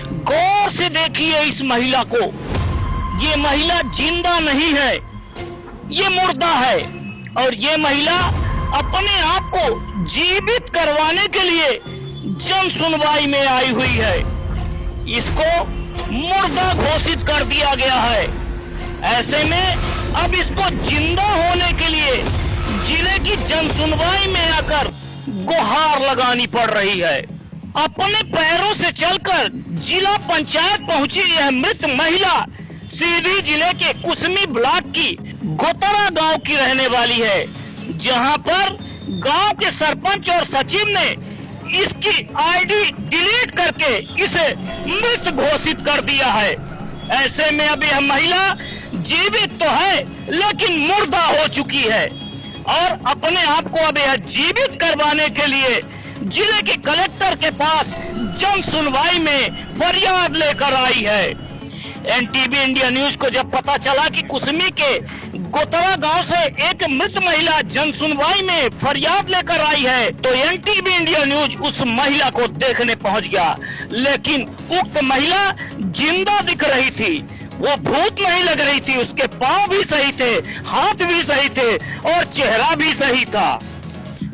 गौर से देखिए इस महिला को। ये महिला जिंदा नहीं है, ये मुर्दा है। और ये महिला अपने आप को जीवित करवाने के लिए जन सुनवाई में आई हुई है। इसको मुर्दा घोषित कर दिया गया है। ऐसे में अब इसको जिंदा होने के लिए जिले की जन सुनवाई में आकर गुहार लगानी पड़ रही है। अपने पैरों से चलकर जिला पंचायत पहुंची यह मृत महिला सीधी जिले के कुसमी ब्लॉक की गोतरा गांव की रहने वाली है, जहां पर गांव के सरपंच और सचिव ने इसकी आईडी डिलीट करके इसे मृत घोषित कर दिया है। ऐसे में अब यह महिला जीवित तो है लेकिन मुर्दा हो चुकी है और अपने आप को अब यह जीवित करवाने के लिए जिले के कलेक्टर के पास जन सुनवाई में फरियाद लेकर आई है। एनटीवी इंडिया न्यूज को जब पता चला कि कुसमी के गोतरा गांव से एक मृत महिला जन सुनवाई में फरियाद लेकर आई है, तो एनटीवी इंडिया न्यूज उस महिला को देखने पहुंच गया। लेकिन उक्त महिला जिंदा दिख रही थी, वो भूत नहीं लग रही थी। उसके पांव भी सही थे, हाथ भी सही थे और चेहरा भी सही था।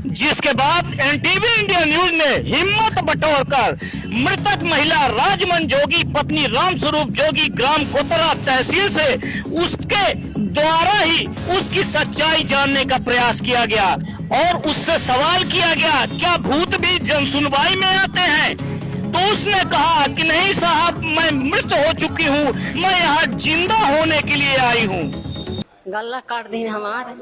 जिसके बाद एनटीवी इंडिया न्यूज ने हिम्मत बटोरकर मृतक महिला राजमन जोगी पत्नी रामस्वरूप जोगी ग्राम गोतरा तहसील से उसके द्वारा ही उसकी सच्चाई जानने का प्रयास किया गया और उससे सवाल किया गया, क्या भूत भी जन सुनवाई में आते हैं? तो उसने कहा कि नहीं साहब, मैं मृत हो चुकी हूँ, मैं यहाँ जिंदा होने के लिए आई हूँ। गला काट दी हमारे,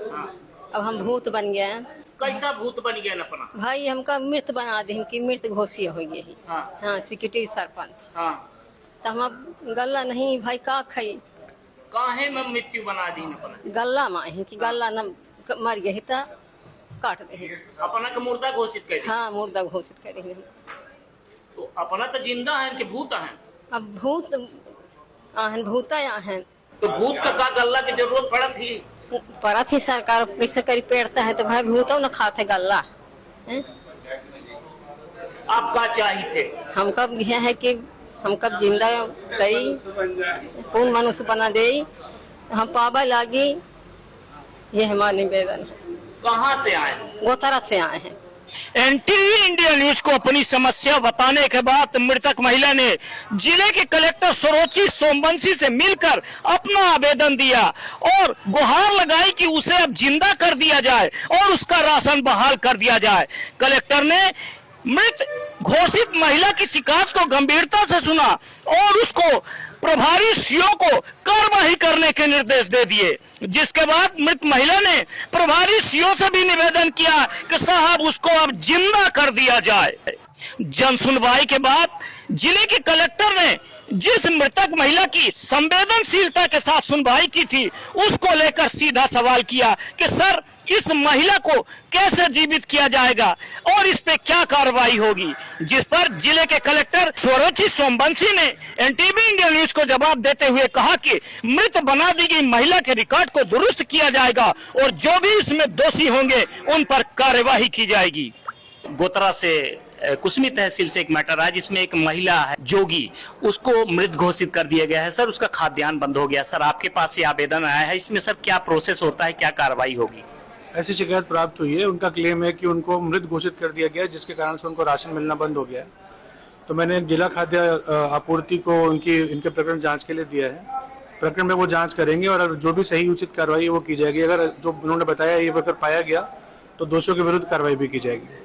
अब हम भूत बन गए। कैसा भूत बन गया ना अपना? भाई हमका मृत बना दी कि मृत घोषित हो गई। हाँ सेक्रेटरी सरपंच। तो हम अब गला नहीं भाई का खाई काहे में मृत्यु बना दी अपना? गला में कि गला न मर गई तो काट दे अपना का मुर्दा घोषित कर। हाँ मुर्दा घोषित करेंगे। तो अपना तो जिंदा है कि भूत है? अब भूत आहन भूता आहन। तो भूत का गल्ला की जरूरत पड़ा थी? पड़ा थी, सरकार कैसे करी पेड़ता है तो भाई भूतो न खाते गल्ला। आप क्या चाहिए थे? हम कब यह है कि हम कब जिंदा करी पूर्ण मनुष्य बना दे, हम पावा लागी, ये हमारा निवेदन है। कहाँ से आए? गोतरा से आए हैं। एनटीवी इंडिया न्यूज को अपनी समस्या बताने के बाद मृतक महिला ने जिले के कलेक्टर सरोची सोमवंशी से मिलकर अपना आवेदन दिया और गुहार लगाई कि उसे अब जिंदा कर दिया जाए और उसका राशन बहाल कर दिया जाए। कलेक्टर ने मृत घोषित महिला की शिकायत को गंभीरता से सुना और उसको प्रभारी सीओ को कार्रवाई करने के निर्देश दे दिए। जिसके बाद मृत महिला ने प्रभारी सीओ से भी निवेदन किया कि साहब उसको अब जिंदा कर दिया जाए। जन सुनवाई के बाद जिले के कलेक्टर ने जिस मृतक महिला की संवेदनशीलता के साथ सुनवाई की थी उसको लेकर सीधा सवाल किया कि सर इस महिला को कैसे जीवित किया जाएगा और इस पे क्या कार्रवाई होगी। जिस पर जिले के कलेक्टर सरोची सोमवंशी ने एनटीवी इंडिया न्यूज को जवाब देते हुए कहा कि मृत बना दी गई महिला के रिकॉर्ड को दुरुस्त किया जाएगा और जो भी इसमें दोषी होंगे उन पर कार्यवाही की जाएगी। गोतरा से कुसमी तहसील से एक मैटर आया जिसमें एक महिला है जोगी, उसको मृत घोषित कर दिया गया है। सर उसका खाद्यान्न बंद हो गया। सर आपके पास ये आवेदन आया है, इसमें सर क्या प्रोसेस होता है, क्या कार्रवाई होगी? ऐसी शिकायत प्राप्त हुई है। उनका क्लेम है कि उनको मृत घोषित कर दिया गया जिसके कारण से उनको राशन मिलना बंद हो गया। तो मैंने जिला खाद्य आपूर्ति को इनके प्रकरण जांच के लिए दिया है। प्रकरण में वो जांच करेंगे और जो भी सही उचित कार्रवाई है वो की जाएगी। अगर जो उन्होंने बताया ये अगर पाया गया तो दोषियों के विरुद्ध कार्रवाई भी की जाएगी।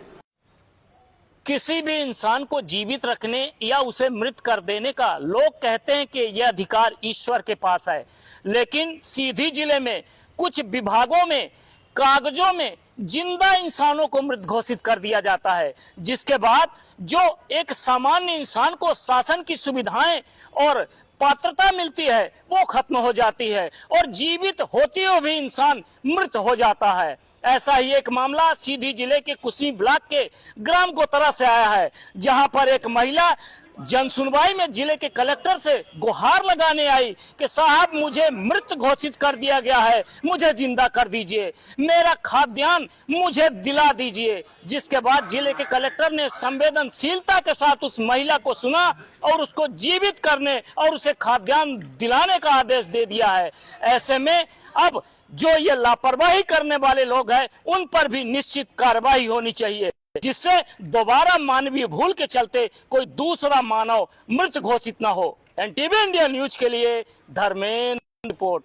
किसी भी इंसान को जीवित रखने या उसे मृत कर देने का लोग कहते हैं कि यह अधिकार ईश्वर के पास है, लेकिन सीधी जिले में कुछ विभागों में कागजों में जिंदा इंसानों को मृत घोषित कर दिया जाता है, जिसके बाद जो एक सामान्य इंसान को शासन की सुविधाएं और पात्रता मिलती है वो खत्म हो जाती है और जीवित होते हुए भी इंसान मृत हो जाता है। ऐसा ही एक मामला सीधी जिले के कुसमी ब्लॉक के ग्राम गोतरा से आया है, जहां पर एक महिला जन सुनवाई में जिले के कलेक्टर से गुहार लगाने आई कि साहब मुझे मृत घोषित कर दिया गया है, मुझे जिंदा कर दीजिए, मेरा खाद्यान्न मुझे दिला दीजिए। जिसके बाद जिले के कलेक्टर ने संवेदनशीलता के साथ उस महिला को सुना और उसको जीवित करने और उसे खाद्यान्न दिलाने का आदेश दे दिया है। ऐसे में अब जो ये लापरवाही करने वाले लोग हैं उन पर भी निश्चित कार्रवाई होनी चाहिए, जिससे दोबारा मानवीय भूल के चलते कोई दूसरा मानव मृत घोषित न हो। एनटीवी इंडिया न्यूज के लिए धर्मेंद्र रिपोर्ट।